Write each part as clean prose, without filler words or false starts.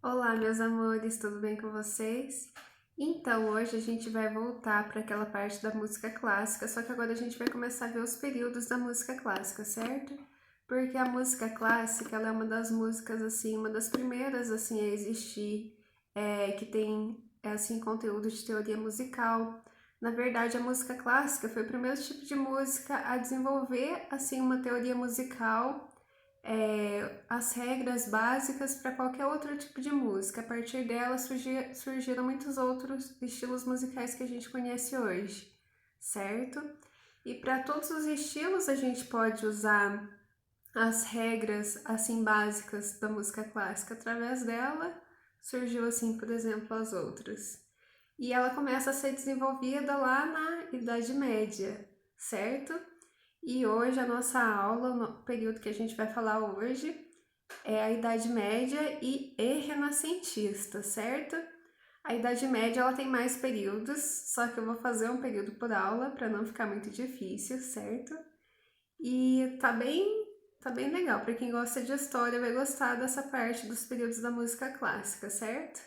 Olá, meus amores, tudo bem com vocês? Então, hoje a gente vai voltar para aquela parte da música clássica, só que agora a gente vai começar a ver os períodos da música clássica, certo? Porque a música clássica, ela é uma das músicas, assim, uma das primeiras, assim, a existir, que tem, assim, conteúdo de teoria musical. Na verdade, a música clássica foi o primeiro tipo de música a desenvolver, assim, uma teoria musical, as regras básicas para qualquer outro tipo de música. A partir dela surgiram muitos outros estilos musicais que a gente conhece hoje, certo? E para todos os estilos a gente pode usar as regras assim básicas da música clássica. Através dela surgiu assim, por exemplo, as outras. E ela começa a ser desenvolvida lá na Idade Média, certo? E hoje a nossa aula, no período que a gente vai falar hoje, é a Idade Média e renascentista, certo? A Idade Média ela tem mais períodos, só que eu vou fazer um período por aula para não ficar muito difícil, certo? E tá bem legal. Para quem gosta de história vai gostar dessa parte dos períodos da música clássica, certo?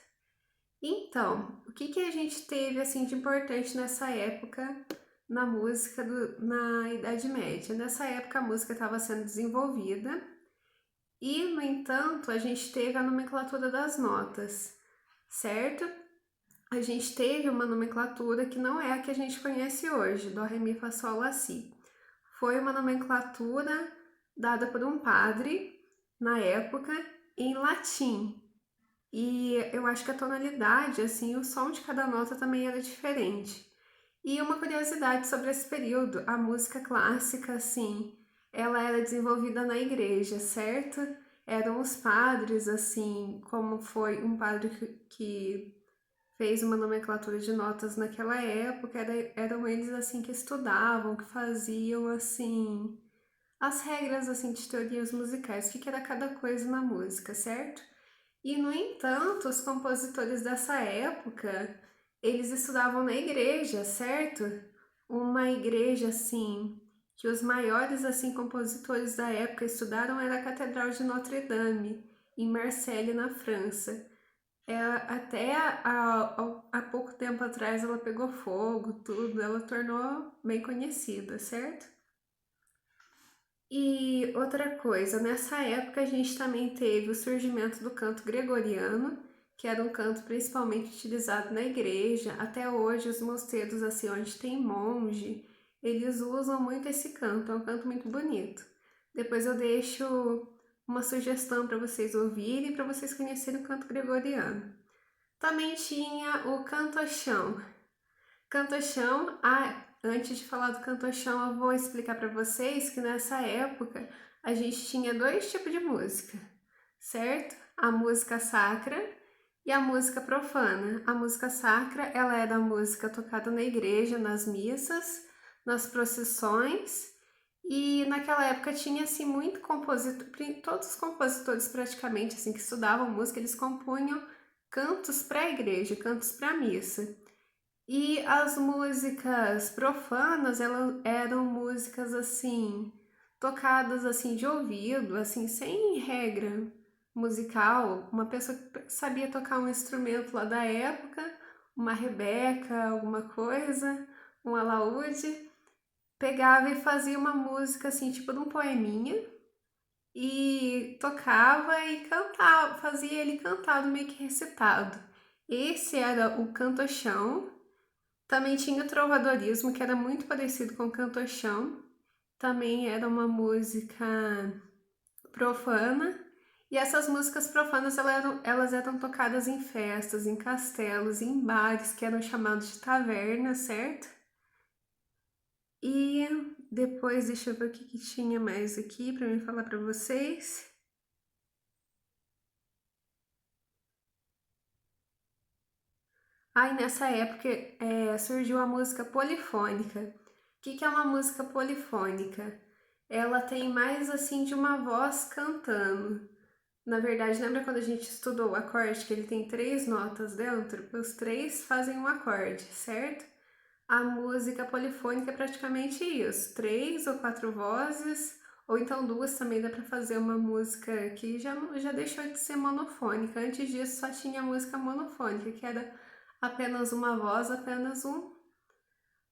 Então, o que que a gente teve assim de importante nessa época na música na Idade Média? Nessa época a música estava sendo desenvolvida e, no entanto, a gente teve a nomenclatura das notas, certo? A gente teve uma nomenclatura que não é a que a gente conhece hoje, do Ré, Mi, Fá, Sol, Lá, Si. Foi uma nomenclatura dada por um padre na época em latim. E eu acho que a tonalidade, assim, o som de cada nota também era diferente. E uma curiosidade sobre esse período, a música clássica, assim, ela era desenvolvida na igreja, certo? Eram os padres, assim, como foi um padre que fez uma nomenclatura de notas naquela época, eram eles, assim, que estudavam, que faziam, assim, as regras, assim, de teorias musicais, o que era cada coisa na música, certo? E, no entanto, os compositores dessa época, eles estudavam na igreja, certo? Uma igreja, assim, que os maiores, assim, compositores da época estudaram era a Catedral de Notre-Dame, em Marseille, na França. Até há pouco tempo atrás ela pegou fogo, tudo, ela tornou bem conhecida, certo? E outra coisa, nessa época a gente também teve o surgimento do canto gregoriano, que era um canto principalmente utilizado na igreja. Até hoje os mosteiros assim onde tem monge, eles usam muito esse canto, é um canto muito bonito. Depois eu deixo uma sugestão para vocês ouvirem, para vocês conhecerem o canto gregoriano. Também tinha o cantochão. Cantochão, antes de falar do cantochão, eu vou explicar para vocês que nessa época a gente tinha dois tipos de música, certo? A música sacra e a música profana. A música sacra, ela é da música tocada na igreja, nas missas, nas procissões, e naquela época tinha assim muito compositor, todos os compositores praticamente assim que estudavam música, eles compunham cantos para a igreja, cantos para a missa. E as músicas profanas, elas eram músicas assim, tocadas assim de ouvido, assim, sem regra musical. Uma pessoa que sabia tocar um instrumento lá da época, uma rebeca, alguma coisa, um alaúde, pegava e fazia uma música assim, tipo de um poeminha, e tocava e cantava, fazia ele cantado, meio que recitado. Esse era o cantochão. Também tinha o trovadorismo, que era muito parecido com o cantochão. Também era uma música profana. E essas músicas profanas elas eram tocadas em festas, em castelos, em bares, que eram chamados de tavernas, certo? E depois, deixa eu ver o que, que tinha mais aqui para me falar para vocês. Aí nessa época surgiu a música polifônica. O que é uma música polifônica? Ela tem mais assim de uma voz cantando. Na verdade, lembra quando a gente estudou o acorde que ele tem três notas dentro? Os três fazem um acorde, certo? A música polifônica é praticamente isso: três ou quatro vozes Ou então duas também dá para fazer uma música que já deixou de ser monofônica. Antes disso só tinha música monofônica, que era apenas uma voz,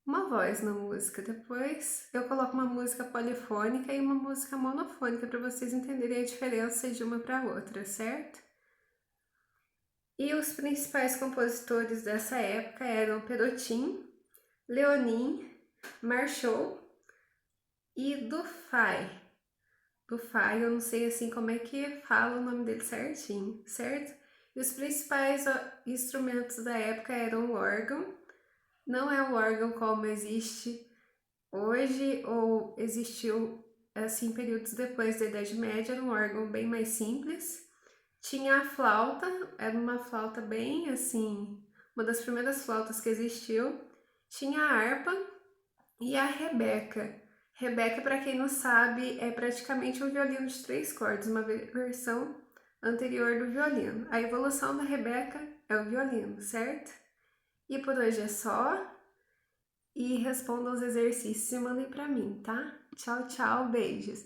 uma voz na música. Depois eu coloco uma música polifônica e uma música monofônica para vocês entenderem a diferença de uma para outra, certo? E os principais compositores dessa época eram Perotin, Leonin, Marchou e Dufay. Dufay, eu não sei assim como é que fala o nome dele certinho, certo? E os principais instrumentos da época eram o órgão. Não é o órgão como existe hoje ou existiu assim períodos depois da Idade Média, era um órgão bem mais simples. Tinha a flauta, era uma flauta bem assim, uma das primeiras flautas que existiu. Tinha a harpa e a rebeca. Rebeca, para quem não sabe, é praticamente um violino de 3 cordas, uma versão anterior do violino. A evolução da rebeca é o violino, certo? E por hoje é só. E responda aos exercícios e mandem para mim, tá? Tchau, tchau, beijos!